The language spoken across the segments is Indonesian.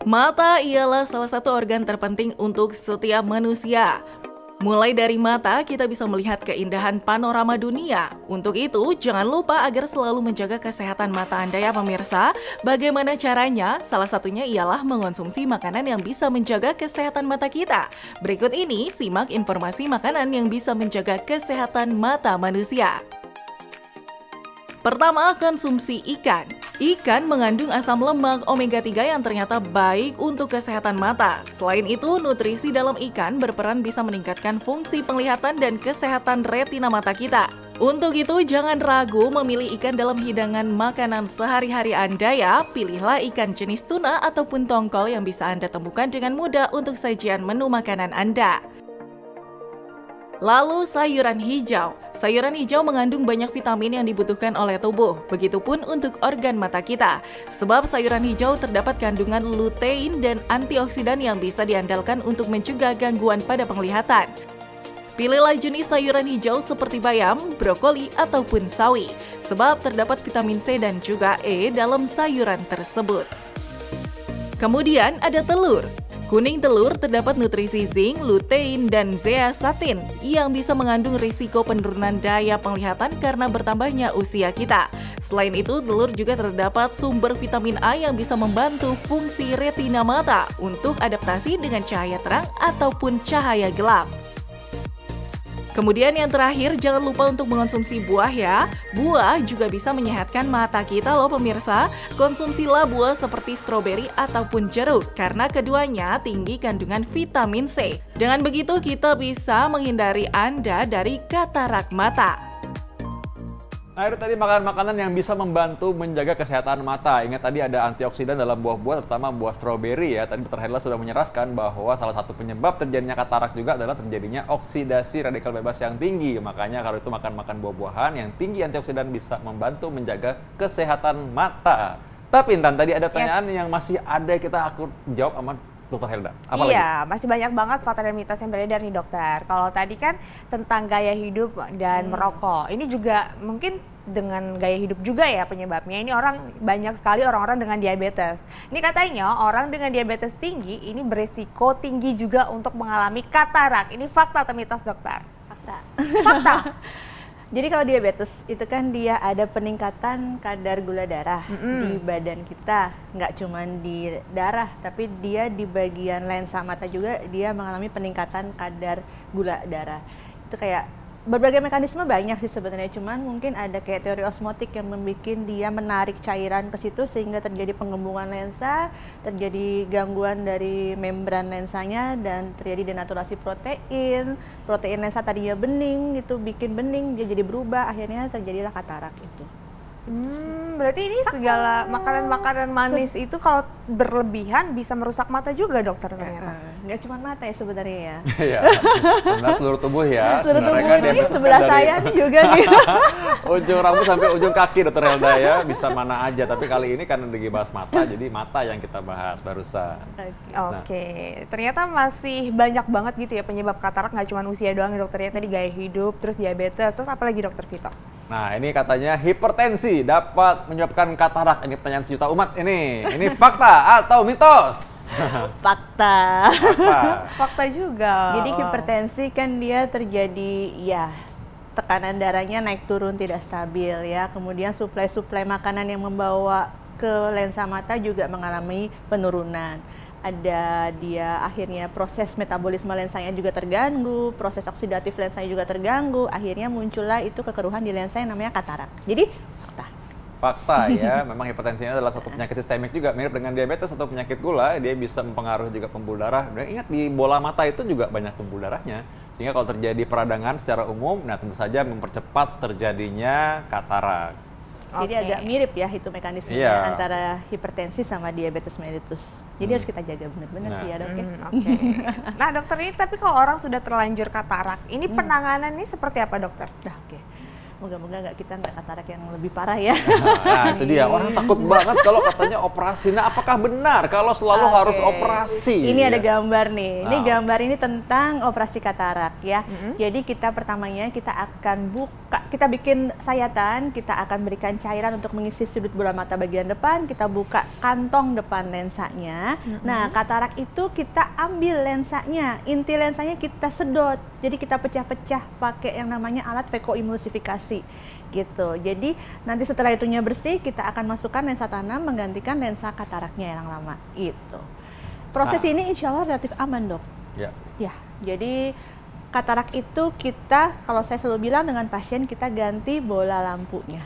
Mata ialah salah satu organ terpenting untuk setiap manusia. Mulai dari mata, kita bisa melihat keindahan panorama dunia. Untuk itu, jangan lupa agar selalu menjaga kesehatan mata Anda ya pemirsa. Bagaimana caranya? Salah satunya ialah mengonsumsi makanan yang bisa menjaga kesehatan mata kita. Berikut ini, simak informasi makanan yang bisa menjaga kesehatan mata manusia. Pertama, konsumsi ikan. Ikan mengandung asam lemak omega 3 yang ternyata baik untuk kesehatan mata. Selain itu, nutrisi dalam ikan berperan bisa meningkatkan fungsi penglihatan dan kesehatan retina mata kita. Untuk itu, jangan ragu memilih ikan dalam hidangan makanan sehari-hari Anda ya. Pilihlah ikan jenis tuna ataupun tongkol yang bisa Anda temukan dengan mudah untuk sajian menu makanan Anda. Lalu sayuran hijau. Sayuran hijau mengandung banyak vitamin yang dibutuhkan oleh tubuh. Begitupun untuk organ mata kita. Sebab sayuran hijau terdapat kandungan lutein dan antioksidan yang bisa diandalkan untuk mencegah gangguan pada penglihatan. Pilihlah jenis sayuran hijau seperti bayam, brokoli, ataupun sawi. Sebab terdapat vitamin C dan juga E dalam sayuran tersebut. Kemudian ada telur. Kuning telur terdapat nutrisi zinc, lutein, dan zeaxanthin yang bisa mengandung risiko penurunan daya penglihatan karena bertambahnya usia kita. Selain itu, telur juga terdapat sumber vitamin A yang bisa membantu fungsi retina mata untuk adaptasi dengan cahaya terang ataupun cahaya gelap. Kemudian yang terakhir, jangan lupa untuk mengonsumsi buah ya. Buah juga bisa menyehatkan mata kita loh pemirsa. Konsumsilah buah seperti stroberi ataupun jeruk, karena keduanya tinggi kandungan vitamin C. Dengan begitu kita bisa menghindari Anda dari katarak mata. Nah, itu tadi makanan-makanan yang bisa membantu menjaga kesehatan mata. Ingat tadi ada antioksidan dalam buah-buah, terutama buah stroberi ya. Tadi Dr. Herla sudah menyeraskan bahwa salah satu penyebab terjadinya katarak juga adalah terjadinya oksidasi radikal bebas yang tinggi. Makanya kalau itu makan buah-buahan yang tinggi antioksidan bisa membantu menjaga kesehatan mata. Tapi Intan, tadi ada pertanyaan yang masih ada aku jawab sama Dr. Helda. Apa iya, masih banyak banget fakta dan mitos yang beredar nih dokter. Kalau tadi kan tentang gaya hidup dan merokok. Ini juga mungkin dengan gaya hidup juga ya penyebabnya. Ini banyak sekali orang-orang dengan diabetes. Ini katanya orang dengan diabetes tinggi ini beresiko tinggi juga untuk mengalami katarak. Ini fakta atau mitos dokter? Fakta. Fakta. Jadi kalau diabetes itu kan dia ada peningkatan kadar gula darah di badan kita, nggak cuma di darah, tapi dia di bagian lensa mata juga dia mengalami peningkatan kadar gula darah. Itu kayak berbagai mekanisme banyak sih sebenarnya, cuman mungkin ada kayak teori osmotik yang membuat dia menarik cairan ke situ sehingga terjadi penggembungan lensa, terjadi gangguan dari membran lensanya dan terjadi denaturasi protein. Protein lensa tadinya bening gitu, bikin bening dia jadi berubah, akhirnya terjadilah katarak itu. Berarti ini segala makanan-makanan manis itu kalau berlebihan bisa merusak mata juga dokter ternyata. Nggak cuma mata ya sebenarnya ya. Iya, sebenarnya seluruh tubuh ya. Seluruh tubuh kan ini sebelah saya juga nih. Ujung rambut sampai ujung kaki Dr. Helda ya, bisa mana aja. Tapi kali ini karena lagi bahas mata, jadi mata yang kita bahas barusan. Oke. Ternyata masih banyak banget gitu ya penyebab katarak, nggak cuma usia doang ya dokter ya, tadi gaya hidup, terus diabetes, terus apa lagi dokter Vito? Nah, ini katanya hipertensi dapat menyebabkan katarak. Ini pertanyaan sejuta umat ini. Ini fakta atau mitos? Fakta. Fakta juga. Jadi hipertensi kan dia terjadi ya tekanan darahnya naik turun tidak stabil ya. Kemudian suplai makanan yang membawa ke lensa mata juga mengalami penurunan. Ada dia akhirnya proses metabolisme lensanya juga terganggu, proses oksidatif lensanya juga terganggu, akhirnya muncullah itu kekeruhan di lensa yang namanya katarak. Jadi fakta ya, memang hipertensi adalah satu penyakit sistemik juga, mirip dengan diabetes atau penyakit gula, dia bisa mempengaruhi juga pembuluh darah. Dan ingat di bola mata itu juga banyak pembuluh darahnya, sehingga kalau terjadi peradangan secara umum, nah tentu saja mempercepat terjadinya katarak. Jadi agak mirip ya itu mekanismenya antara hipertensi sama diabetes mellitus. Jadi harus kita jaga benar-benar sih ya dok ya. Nah dokter, ini tapi kalau orang sudah terlanjur katarak, ini penanganannya seperti apa dokter? Oke. Moga-moga kita nggak katarak yang lebih parah ya. Nah, itu dia. Orang takut banget kalau katanya operasi. Nah, apakah benar kalau selalu harus operasi? Ini ada gambar nih. Ini Wow. gambar ini tentang operasi katarak ya. Jadi kita pertamanya kita akan kita bikin sayatan, kita akan berikan cairan untuk mengisi sudut bola mata bagian depan, kita buka kantong depan lensanya. Nah, katarak itu kita ambil lensanya, inti lensanya kita sedot. Jadi kita pecah-pecah pakai yang namanya alat vekoemulsifikasi gitu. Jadi nanti setelah itunya bersih, kita akan masukkan lensa tanam menggantikan lensa kataraknya yang lama gitu. Proses ini insya Allah relatif aman, Dok. Ya. Ya, jadi katarak itu kita, kalau saya selalu bilang dengan pasien, kita ganti bola lampunya.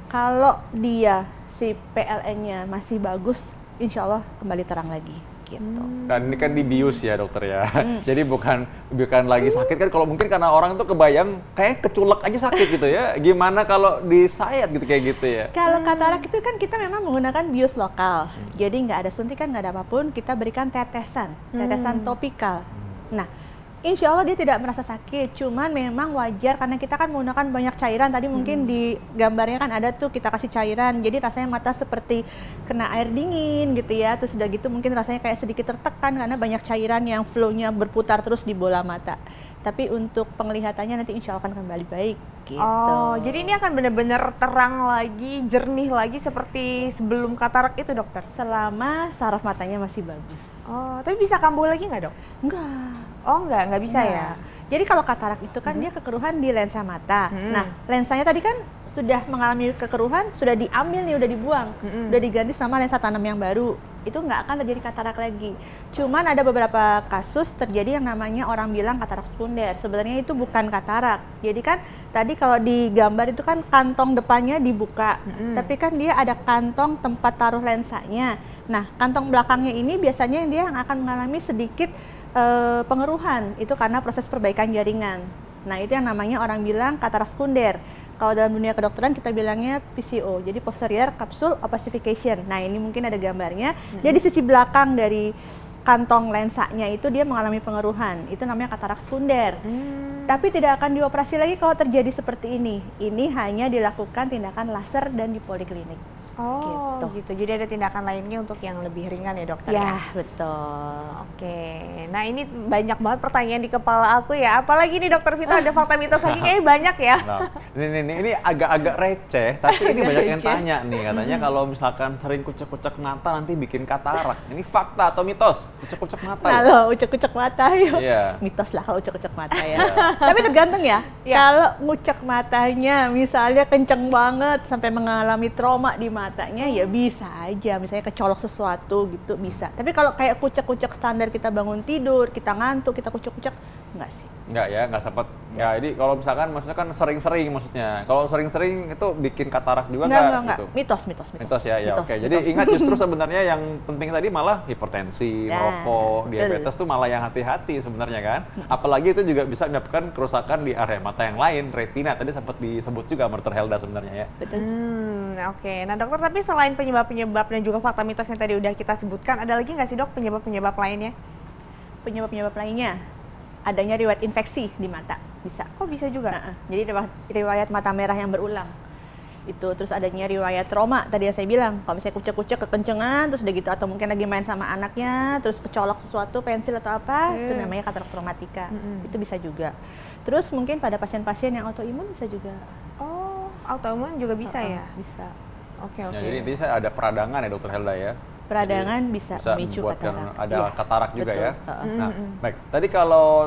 Kalau dia si PLN-nya masih bagus, insya Allah kembali terang lagi gitu. Dan ini kan dibius ya dokter ya. Jadi bukan lagi sakit kan, kalau mungkin karena orang tuh kebayang kayak keculek aja sakit gitu ya. Gimana kalau disayat gitu kayak gitu ya? Kalau katarak itu kan kita memang menggunakan bius lokal. Jadi nggak ada suntikan, nggak ada apapun, kita berikan tetesan topikal. Nah, insya Allah dia tidak merasa sakit, cuman memang wajar karena kita kan menggunakan banyak cairan. Tadi mungkin di gambarnya kan ada tuh kita kasih cairan, jadi rasanya mata seperti kena air dingin gitu ya. Terus udah gitu mungkin rasanya kayak sedikit tertekan karena banyak cairan yang flow-nya berputar terus di bola mata. Tapi untuk penglihatannya nanti insya Allah akan kembali baik gitu. Oh, jadi ini akan benar-benar terang lagi, jernih lagi seperti sebelum katarak itu, dokter? Selama saraf matanya masih bagus. Oh, tapi bisa kambuh lagi nggak, Dok? Enggak. Oh, nggak bisa ya? Jadi kalau katarak itu kan dia kekeruhan di lensa mata. Nah, lensanya tadi kan sudah mengalami kekeruhan, sudah diambil nih, udah dibuang, udah diganti sama lensa tanam yang baru. Itu nggak akan terjadi katarak lagi. Cuman ada beberapa kasus terjadi yang namanya orang bilang katarak sekunder. Sebenarnya itu bukan katarak. Jadi kan tadi kalau di gambar itu kan kantong depannya dibuka, tapi kan dia ada kantong tempat taruh lensanya. Nah, kantong belakangnya ini biasanya dia yang akan mengalami sedikit pengeruhan. Itu karena proses perbaikan jaringan. Nah, itu yang namanya orang bilang katarak sekunder. Kalau dalam dunia kedokteran kita bilangnya PCO, jadi posterior capsule opacification. Nah, ini mungkin ada gambarnya. Dia di sisi belakang dari kantong lensanya itu dia mengalami pengeruhan. Itu namanya katarak sekunder. Tapi tidak akan dioperasi lagi kalau terjadi seperti ini. Ini hanya dilakukan tindakan laser dan di poliklinik. Oh, gitu. Jadi ada tindakan lainnya untuk yang lebih ringan ya, dokter? Ya, betul. Oke. Nah, ini banyak banget pertanyaan di kepala aku ya. Apalagi nih Dokter Vita ada fakta mitos lagi kayaknya banyak ya. Nah, ini agak-agak receh, tapi ini banyak yang tanya nih, katanya kalau misalkan sering kucek-kucek mata nanti bikin katarak. Ini fakta atau mitos? Kucek-kucek mata. Kalau ucek-ucek mata ya, Iya. mitos lah kalau ucek-ucek mata ya. Tapi tergantung ya. Kalau ngucek matanya misalnya kenceng banget sampai mengalami trauma di matanya, ya bisa aja. Misalnya kecolok sesuatu gitu bisa. Tapi kalau kayak kucek-kucek standar kita bangun tidur, kita ngantuk, kita kucek-kucek, enggak sih. Enggak ya, enggak sempat. Ya, jadi kalau misalkan maksudnya kan sering-sering maksudnya. Kalau sering-sering itu bikin katarak juga Enggak. Gitu. Mitos Ya, ya Mitos, oke. mitos. Jadi ingat justru sebenarnya yang penting tadi malah hipertensi, merokok, diabetes tuh malah yang hati-hati sebenarnya kan. Apalagi itu juga bisa menyebabkan kerusakan di area mata yang lain, retina. Tadi sempat disebut juga Dr. Helda sebenarnya ya. Betul. Oke. Nah, dokter, tapi selain penyebab-penyebab dan juga fakta mitos yang tadi udah kita sebutkan, ada lagi nggak sih, Dok, penyebab-penyebab lainnya? Penyebab-penyebab lainnya, adanya riwayat infeksi di mata, bisa. Oh, bisa juga? Jadi riwayat mata merah yang berulang. Itu terus adanya riwayat trauma, tadi yang saya bilang, kalau misalnya kucek-kucek kekencengan, terus udah gitu, atau mungkin lagi main sama anaknya, terus kecolok sesuatu, pensil atau apa, itu namanya katarak traumatika. Itu bisa juga. Terus mungkin pada pasien-pasien yang autoimun bisa juga. Oh, autoimun juga bisa ya? Bisa. Oke. Ya, jadi intinya ada peradangan ya Dr. Helda ya. Peradangan bisa memicu membuatkan katarak. ada Iya, katarak juga betul. ya. Nah, baik.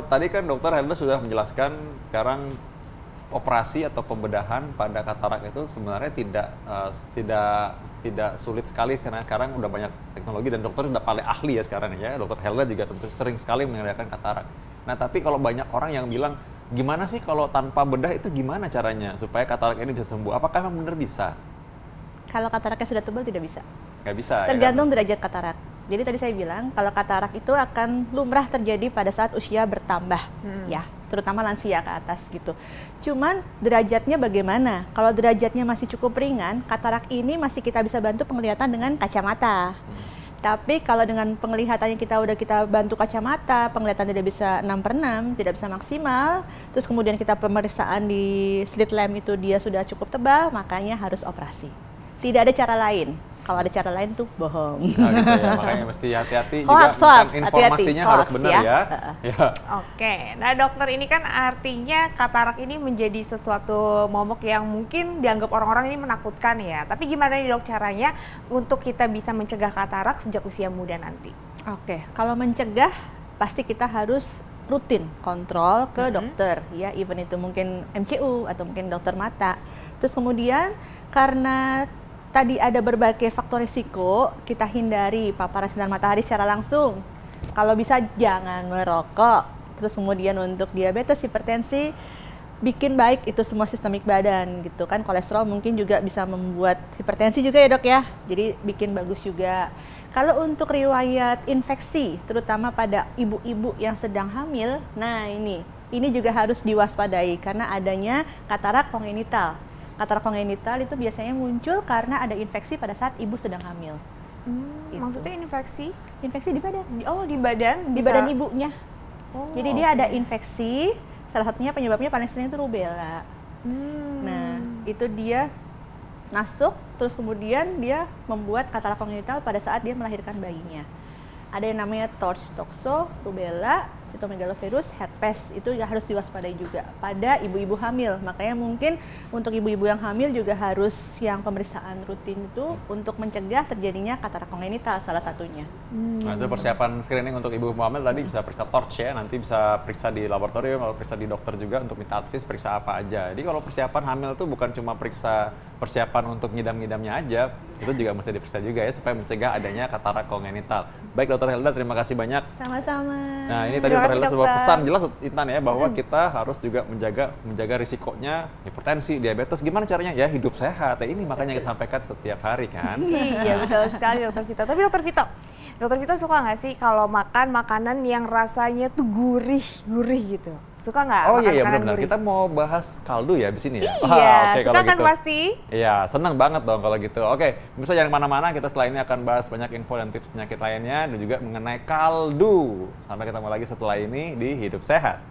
Tadi kan Dr. Helda sudah menjelaskan sekarang operasi atau pembedahan pada katarak itu sebenarnya tidak sulit sekali karena sekarang udah banyak teknologi dan dokter sudah paling ahli ya sekarang ya. Dr. Helda juga tentu sering sekali mengerjakan katarak. Nah, tapi kalau banyak orang yang bilang, gimana sih kalau tanpa bedah itu gimana caranya supaya katarak ini bisa sembuh? Apakah memang benar bisa? Kalau kataraknya sudah tebal tidak bisa. Nggak bisa. Tergantung derajat katarak. Jadi tadi saya bilang kalau katarak itu akan lumrah terjadi pada saat usia bertambah, ya, terutama lansia ke atas gitu. Cuman derajatnya bagaimana? Kalau derajatnya masih cukup ringan, katarak ini masih kita bisa bantu penglihatan dengan kacamata. Tapi kalau dengan penglihatannya kita bantu kacamata, penglihatan tidak bisa 6/6, tidak bisa maksimal, terus kemudian kita pemeriksaan di slit lamp itu dia sudah cukup tebal, makanya harus operasi. Tidak ada cara lain. Kalau ada cara lain tuh bohong. Nah, gitu ya. Makanya mesti hati-hati juga Hoax, informasinya hati-hati. harus Hoax, benar ya. ya. Ya. Oke, nah dokter ini kan artinya katarak ini menjadi sesuatu momok yang mungkin dianggap orang-orang ini menakutkan ya. Tapi gimana nih dok caranya untuk kita bisa mencegah katarak sejak usia muda nanti? Oke, kalau mencegah pasti kita harus rutin kontrol ke dokter ya, even itu mungkin MCU atau mungkin dokter mata. Terus kemudian karena tadi ada berbagai faktor risiko, kita hindari paparan sinar matahari secara langsung. Kalau bisa jangan merokok. Terus kemudian untuk diabetes, hipertensi, bikin baik itu semua sistemik badan gitu kan. Kolesterol mungkin juga bisa membuat hipertensi juga ya dok ya. Jadi bikin bagus juga. Kalau untuk riwayat infeksi, terutama pada ibu-ibu yang sedang hamil, nah ini juga harus diwaspadai karena adanya katarak kongenital. Katarak kongenital itu biasanya muncul karena ada infeksi pada saat ibu sedang hamil. Gitu. Maksudnya infeksi? Infeksi di badan. Oh di badan? Di badan ibunya. Oh, Jadi dia ada infeksi, salah satunya penyebabnya paling sering itu rubella. Nah, itu dia masuk, terus kemudian dia membuat katarak kongenital pada saat dia melahirkan bayinya. Ada yang namanya TORCH, tokso, rubella, cytomegalovirus, herpes, itu ya harus diwaspadai juga pada ibu-ibu hamil. Makanya mungkin untuk ibu-ibu yang hamil juga harus yang pemeriksaan rutin itu untuk mencegah terjadinya katarak kongenital salah satunya. Nah, itu persiapan screening untuk ibu hamil tadi bisa periksa TORCH ya, nanti bisa periksa di laboratorium, kalau periksa di dokter juga untuk minta advice periksa apa aja. Jadi kalau persiapan hamil itu bukan cuma periksa persiapan untuk ngidam-ngidamnya aja, itu juga mesti diperiksa juga ya supaya mencegah adanya katarak kongenital. Baik Dokter Helda, terima kasih banyak. Sama-sama. Nah, ini tadi Terima Dokter Helda kasih, sebuah dokter. pesan jelas Intan ya bahwa kita harus juga menjaga risikonya hipertensi, diabetes. Gimana caranya? Ya hidup sehat. Ya ini makanya kita sampaikan setiap hari kan. Iya betul sekali Dokter Vito. Tapi Dokter Vito suka nggak sih kalau makan makanan yang rasanya tuh gurih gitu? Suka nggak? Oh makan iya makanan benar-benar. gurih? Kita mau bahas kaldu ya di sini ya. Iya, Oke, suka kalau kan gitu. pasti? Iya, senang banget dong kalau gitu. Oke, bisa jangan kemana-mana. Kita setelah ini akan bahas banyak info dan tips penyakit lainnya dan juga mengenai kaldu. Sampai ketemu lagi setelah ini di Hidup Sehat.